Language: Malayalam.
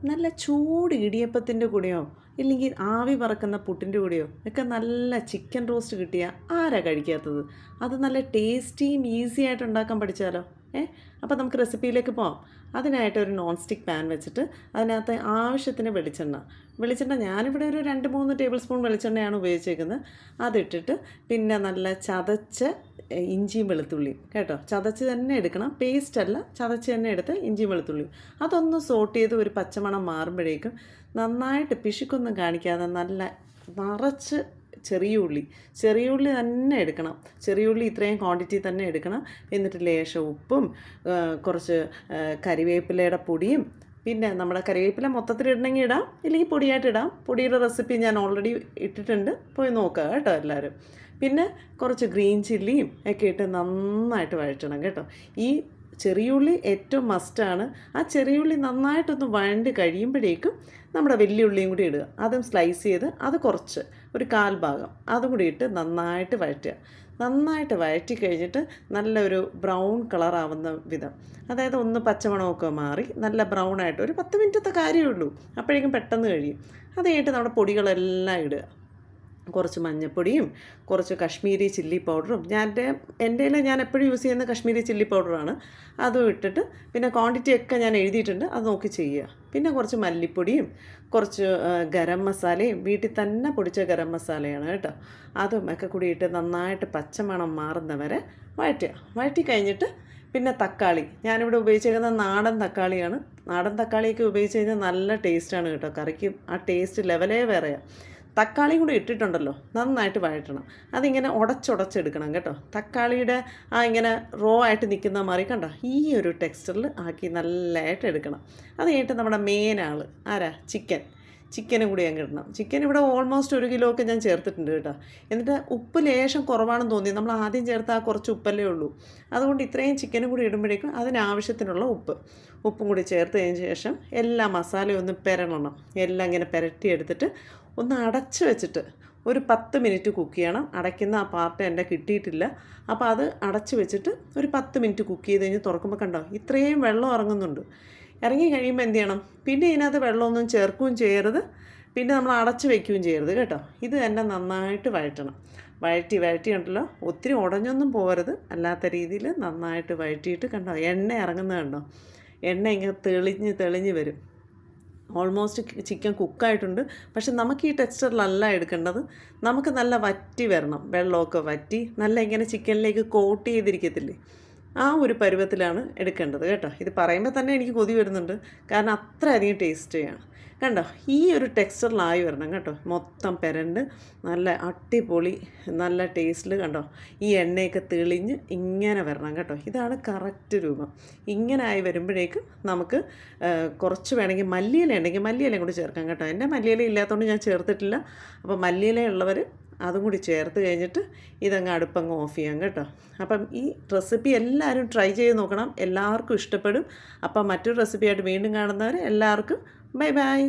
നല്ല ചൂട് ഇടിയപ്പത്തിൻ്റെ കൂടെയോ ഇല്ലെങ്കിൽ ആവി പറക്കുന്ന പുട്ടിൻ്റെ കൂടെയോ ഒക്കെ നല്ല ചിക്കൻ റോസ്റ്റ് കിട്ടിയാൽ ആരാ കഴിക്കാത്തത്? അത് നല്ല ടേസ്റ്റിയും ഈസി ആയിട്ട് ഉണ്ടാക്കാൻ പഠിച്ചാലോ. അപ്പോൾ നമുക്ക് റെസിപ്പിയിലേക്ക് പോകാം. അതിനായിട്ട് ഒരു നോൺ സ്റ്റിക്ക് പാൻ വെച്ചിട്ട് അതിനകത്ത് ആവശ്യത്തിന് വെളിച്ചെണ്ണ ഞാനിവിടെ ഒരു 2-3 ടേബിൾ സ്പൂൺ വെളിച്ചെണ്ണയാണ് ഉപയോഗിച്ചേക്കുന്നത്. അതിട്ടിട്ട് പിന്നെ നല്ല ചതച്ച ഇഞ്ചിയും വെളുത്തുള്ളിയും കേട്ടോ, ചതച്ച് തന്നെ എടുക്കണം, പേസ്റ്റ് അല്ല, ചതച്ച് തന്നെ എടുത്ത് ഇഞ്ചിയും വെളുത്തുള്ളിയും അതൊന്ന് സോട്ട് ചെയ്ത് ഒരു പച്ചമണം മാറുമ്പോഴേക്കും നന്നായിട്ട് പിശുക്കൊന്നും കാണിക്കാതെ നല്ല നിറച്ച് ചെറിയ ഉള്ളി തന്നെ എടുക്കണം. ചെറിയ ഉള്ളി ഇത്രയും ക്വാണ്ടിറ്റി തന്നെ എടുക്കണം. എന്നിട്ട് ലേശം ഉപ്പും കുറച്ച് കരിവേപ്പിലയുടെ പൊടിയും, പിന്നെ നമ്മുടെ കരിവേപ്പില മൊത്തത്തിൽ ഇടണമെങ്കിൽ ഇടാം, ഇല്ലെങ്കിൽ പൊടിയായിട്ട് ഇടാം. പൊടിയുടെ റെസിപ്പി ഞാൻ ഓൾറെഡി ഇട്ടിട്ടുണ്ട്, പോയി നോക്കുക കേട്ടോ എല്ലാവരും. പിന്നെ കുറച്ച് ഗ്രീൻ ചില്ലിയും ഒക്കെ ഇട്ട് നന്നായിട്ട് വഴറ്റണം കേട്ടോ. ഈ ചെറിയുള്ളി ഏറ്റവും മസ്റ്റാണ്. ആ ചെറിയുള്ളി നന്നായിട്ടൊന്ന് വഴണ്ട് കഴിയുമ്പോഴേക്കും നമ്മുടെ വലിയ ഉള്ളിയും കൂടി ഇടുക. അതും സ്ലൈസ് ചെയ്ത് അത് കുറച്ച് ഒരു 1/4 ഭാഗം അതും കൂടി ഇട്ട് നന്നായിട്ട് വഴറ്റുക. നന്നായിട്ട് വഴറ്റി കഴിഞ്ഞിട്ട് നല്ലൊരു ബ്രൗൺ കളറാവുന്ന വിധം, അതായത് ഒന്ന് പച്ചമണമൊക്കെ മാറി നല്ല ബ്രൗൺ ആയിട്ട് ഒരു 10 മിനിറ്റത്തെ കാര്യമേ ഉള്ളൂ, അപ്പോഴേക്കും പെട്ടെന്ന് കഴിയും. അത് കഴിഞ്ഞിട്ട് നമ്മുടെ പൊടികളെല്ലാം ഇടുക. കുറച്ച് മഞ്ഞൾപ്പൊടിയും കുറച്ച് കശ്മീരി ചില്ലി പൗഡറും, എൻ്റെ ഞാൻ എപ്പോഴും യൂസ് ചെയ്യുന്ന കശ്മീരി ചില്ലി പൗഡറാണ്, അതും ഇട്ടിട്ട് പിന്നെ ക്വാണ്ടിറ്റിയൊക്കെ ഞാൻ എഴുതിയിട്ടുണ്ട്, അത് നോക്കി ചെയ്യുക. പിന്നെ കുറച്ച് മല്ലിപ്പൊടിയും കുറച്ച് ഗരം മസാലയും, വീട്ടിൽ തന്നെ പൊടിച്ച ഗരം മസാലയാണ് കേട്ടോ, അതും ഒക്കെ കൂടി ഇട്ട് നന്നായിട്ട് പച്ചമണം മാറുന്നവരെ വഴറ്റി കഴിഞ്ഞിട്ട് പിന്നെ തക്കാളി ഞാനിവിടെ ഉപയോഗിച്ചിരിക്കുന്നത് നാടൻ തക്കാളിയാണ്. നാടൻ തക്കാളിയൊക്കെ ഉപയോഗിച്ച് കഴിഞ്ഞാൽ നല്ല ടേസ്റ്റാണ് കേട്ടോ, കറിക്ക് ആ ടേസ്റ്റ് ലെവലേ വേറെയാണ്. തക്കാളിയും കൂടി ഇട്ടിട്ടുണ്ടല്ലോ, നന്നായിട്ട് വഴറ്റണം. അതിങ്ങനെ ഉടച്ചെടുക്കണം കേട്ടോ. തക്കാളിയുടെ ഇങ്ങനെ റോ ആയിട്ട് നിൽക്കുന്ന മാറി കണ്ടോ, ഈ ഒരു ടെക്സ്ചറിൽ ആക്കി നല്ലതായിട്ട് എടുക്കണം. അത് കഴിഞ്ഞിട്ട് നമ്മുടെ മെയിൻ ആൾ ആരാ, ചിക്കനും കൂടി അങ്ങ് ഇടണം. ചിക്കൻ ഇവിടെ ഓൾമോസ്റ്റ് 1 കിലോ ഒക്കെ ഞാൻ ചേർത്തിട്ടുണ്ട് കേട്ടോ. എന്നിട്ട് ഉപ്പ് ലേശം കുറവാണെന്ന് തോന്നി, നമ്മൾ ആദ്യം ചേർത്ത കുറച്ച് ഉപ്പല്ലേ ഉള്ളൂ, അതുകൊണ്ട് ഇത്രയും ചിക്കനും കൂടി ഇടുമ്പോഴേക്കും അതിനാവശ്യത്തിനുള്ള ഉപ്പും കൂടി ചേർത്ത് കഴിഞ്ഞ ശേഷം എല്ലാ മസാലയും ഒന്ന് പെരളണം. എല്ലാം ഇങ്ങനെ പുരട്ടിയെടുത്തിട്ട് ഒന്ന് അടച്ച് വെച്ചിട്ട് ഒരു 10 മിനിറ്റ് കുക്ക് ചെയ്യണം. അടയ്ക്കുന്ന ആ പാർട്ട് എൻ്റെ കിട്ടിയിട്ടില്ല, അപ്പോൾ അത് അടച്ച് വെച്ചിട്ട് ഒരു 10 മിനിറ്റ് കുക്ക് ചെയ്ത് കഴിഞ്ഞ് തുറക്കുമ്പോൾ കണ്ടോ ഇത്രയും വെള്ളം ഇറങ്ങുന്നുണ്ട്. ഇറങ്ങി കഴിയുമ്പോൾ എന്ത് ചെയ്യണം, പിന്നെ ഇതിനകത്ത് വെള്ളമൊന്നും ചേർക്കുകയും ചെയ്യരുത്, പിന്നെ നമ്മൾ അടച്ച് വയ്ക്കുകയും ചെയ്യരുത് കേട്ടോ. ഇത് തന്നെ നന്നായിട്ട് വഴറ്റി ഉണ്ടല്ലോ, ഒത്തിരി ഉടഞ്ഞൊന്നും പോകരുത്, അല്ലാത്ത രീതിയിൽ നന്നായിട്ട് വഴറ്റിയിട്ട് കണ്ടോ എണ്ണ ഇറങ്ങുന്നത് കണ്ടോ, എണ്ണ ഇങ്ങനെ തെളിഞ്ഞ് വരും. ഓൾമോസ്റ്റ് ചിക്കൻ കുക്കായിട്ടുണ്ട്. പക്ഷെ നമുക്ക് ഈ ടെക്സ്ചറിലല്ല എടുക്കേണ്ടത്, നമുക്ക് നല്ല വറ്റി വരണം, വെള്ളമൊക്കെ വറ്റി നല്ല ഇങ്ങനെ ചിക്കനിലേക്ക് കോട്ട് ചെയ്തിരിക്കത്തില്ലേ, ആ ഒരു പരുവത്തിലാണ് എടുക്കേണ്ടത് കേട്ടോ. ഇത് പറയുമ്പോൾ തന്നെ എനിക്ക് കൊതി വരുന്നുണ്ട്, കാരണം അത്രയധികം ടേസ്റ്റിയാണ്. കണ്ടോ ഈ ഒരു ടെക്സ്ചറിലായി വരണം കേട്ടോ, മൊത്തം പെരണ്ട് നല്ല അടിപൊളി നല്ല ടേസ്റ്റിൽ കണ്ടോ, ഈ എണ്ണയൊക്കെ തെളിഞ്ഞ് ഇങ്ങനെ വരണം കേട്ടോ. ഇതാണ് കറക്റ്റ് രൂപം. ഇങ്ങനെ ആയി വരുമ്പോഴേക്കും നമുക്ക് കുറച്ച് വേണമെങ്കിൽ മല്ലിയില ഉണ്ടെങ്കിൽ മല്ലിയിലയും കൂടി ചേർക്കാം കേട്ടോ. എൻ്റെ മല്ലിയില ഇല്ലാത്തതുകൊണ്ട് ഞാൻ ചേർത്തിട്ടില്ല. അപ്പോൾ മല്ലിയില ഉള്ളവർ അതും കൂടി ചേർത്ത് കഴിഞ്ഞിട്ട് ഇതങ്ങ് അടുപ്പങ്ങ് ഓഫ് ചെയ്യാം കേട്ടോ. അപ്പം ഈ റെസിപ്പി എല്ലാവരും ട്രൈ ചെയ്ത് നോക്കണം, എല്ലാവർക്കും ഇഷ്ടപ്പെടും. അപ്പം മറ്റൊരു റെസിപ്പിയായിട്ട് വീണ്ടും കാണുന്നവരെ എല്ലാവർക്കും ബൈ.